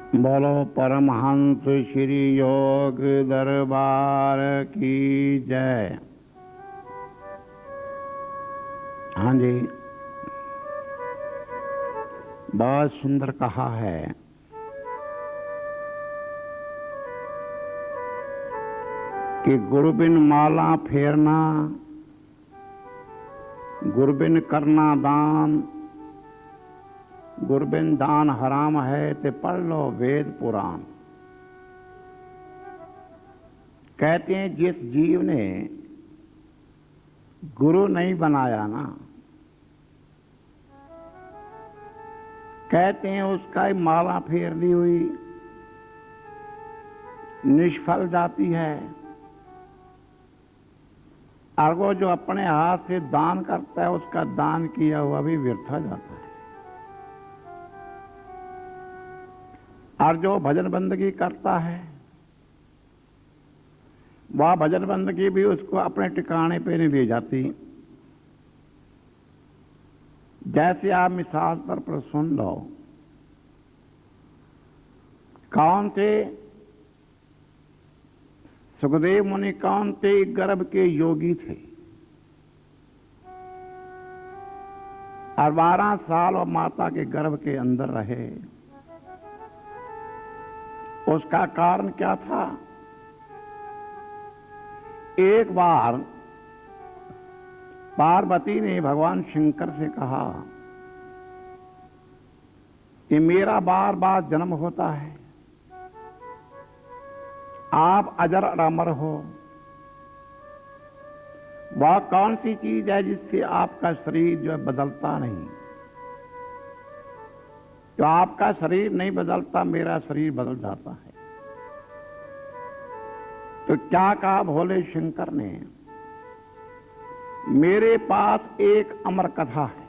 बोलो परमहंस श्री योग दरबार की जय। हाँ जी, बहुत सुंदर कहा है कि गुरबिन माला फेरना, गुरबिन करना दान, गुरबिन दान हराम है ते पढ़ लो वेद पुराण। कहते हैं जिस जीव ने गुरु नहीं बनाया ना, कहते हैं उसका माला फेरनी हुई निष्फल जाती है। और वो जो अपने हाथ से दान करता है उसका दान किया हुआ भी व्यर्थ जाता है। और जो भजन बंदगी करता है वह भजन बंदगी भी उसको अपने ठिकाने पे नहीं ले जाती। जैसे आप मिसाल पर सुन लो, कौन थे सुखदेव मुनि? कौन थे? गर्भ के योगी थे और 12 साल और माता के गर्भ के अंदर रहे। उसका कारण क्या था? एक बार पार्वती ने भगवान शंकर से कहा कि मेरा बार बार जन्म होता है, आप अजर और अमर हो। वह कौन सी चीज है जिससे आपका शरीर जो है बदलता नहीं? तो आपका शरीर नहीं बदलता, मेरा शरीर बदल जाता है। तो क्या कहा भोले शंकर ने? मेरे पास एक अमर कथा है,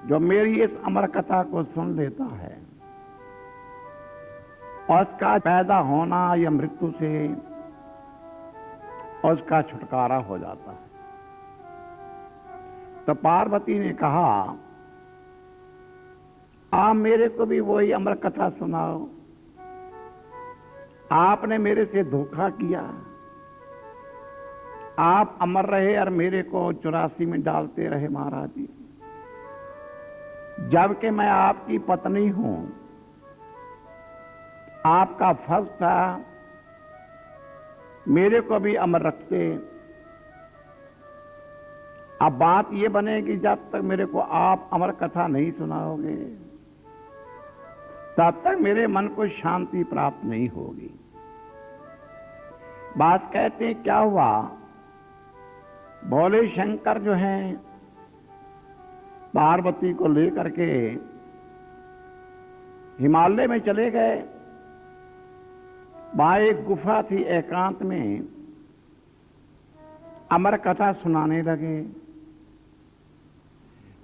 जो मेरी इस अमर कथा को सुन लेता है उसका पैदा होना या मृत्यु से उसका छुटकारा हो जाता है। तो पार्वती ने कहा आप मेरे को भी वही अमर कथा सुनाओ। आपने मेरे से धोखा किया, आप अमर रहे और मेरे को 84 में डालते रहे महाराज जी, जबकि मैं आपकी पत्नी हूं। आपका फर्ज था मेरे को भी अमर रखते। अब बात यह बनेगी जब तक मेरे को आप अमर कथा नहीं सुनाओगे तब तक मेरे मन को शांति प्राप्त नहीं होगी। बात कहते हैं क्या हुआ? भोले शंकर जो हैं पार्वती को लेकर के हिमालय में चले गए। वहां एक गुफा थी, एकांत में अमर कथा सुनाने लगे।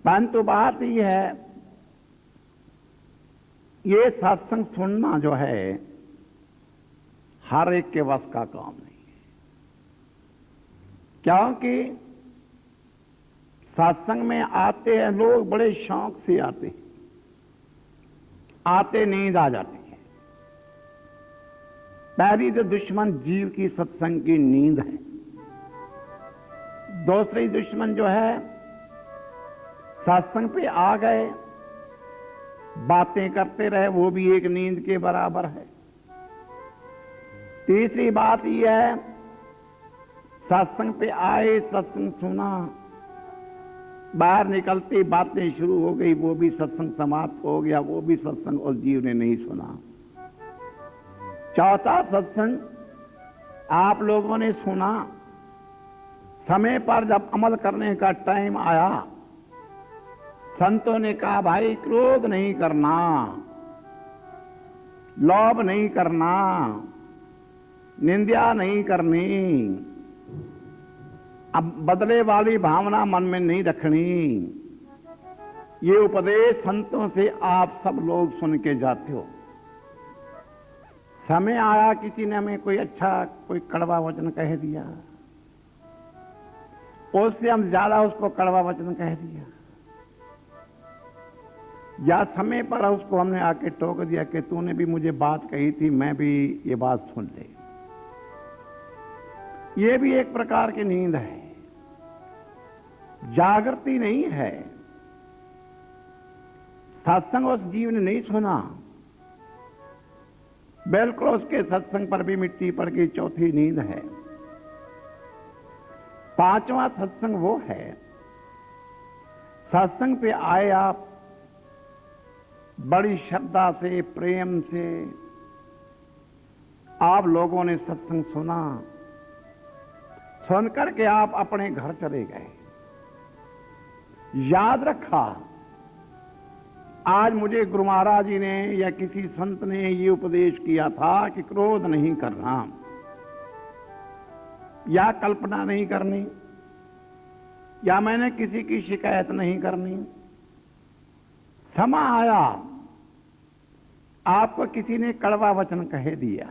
परंतु बात यह है, ये सत्संग सुनना जो है हर एक के वश का काम नहीं है, क्योंकि सत्संग में आते हैं लोग बड़े शौक से आते हैं, आते नींद आ जाती है। पहली तो दुश्मन जीव की सत्संग की नींद है। दूसरी दुश्मन जो है सत्संग पे आ गए बातें करते रहे, वो भी एक नींद के बराबर है। तीसरी बात यह है सत्संग पे आए, सत्संग सुना, बाहर निकलती बातें शुरू हो गई, वो भी सत्संग समाप्त हो गया, वो भी सत्संग उस जीव ने नहीं सुना। चौथा सत्संग आप लोगों ने सुना, समय पर जब अमल करने का टाइम आया संतों ने कहा भाई क्रोध नहीं करना, लोभ नहीं करना, निंदा नहीं करनी, अब बदले वाली भावना मन में नहीं रखनी। ये उपदेश संतों से आप सब लोग सुन के जाते हो। समय आया किसी ने हमें कोई अच्छा कोई कड़वा वचन कह दिया, उससे हम ज्यादा उसको कड़वा वचन कह दिया। या समय पर उसको हमने आके टोक दिया कि तूने भी मुझे बात कही थी, मैं भी ये बात सुन ले। ये भी एक प्रकार की नींद है, जागृति नहीं है। सत्संग उस जीव ने नहीं सुना, बिल्कुल उसके सत्संग पर भी मिट्टी पड़ गई। चौथी नींद है। पांचवा सत्संग वो है, सत्संग पे आए आप बड़ी श्रद्धा से, प्रेम से, आप लोगों ने सत्संग सुना, सुन करके आप अपने घर चले गए। याद रखा, आज मुझे गुरु महाराज जी ने या किसी संत ने ये उपदेश किया था कि क्रोध नहीं करना या कल्पना नहीं करनी या मैंने किसी की शिकायत नहीं करनी। समा आया, आपको किसी ने कड़वा वचन कह दिया,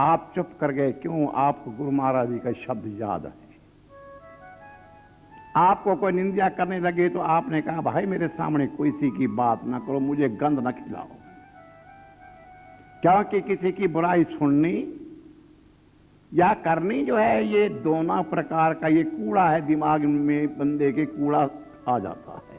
आप चुप कर गए। क्यों? आपको गुरु महाराज जी का शब्द याद है। आपको कोई निंदा करने लगे तो आपने कहा भाई मेरे सामने कोई सी की बात ना करो, मुझे गंध ना खिलाओ, क्योंकि किसी की बुराई सुननी या करनी जो है, ये दोनों प्रकार का ये कूड़ा है, दिमाग में बंदे के कूड़ा आ जाता है।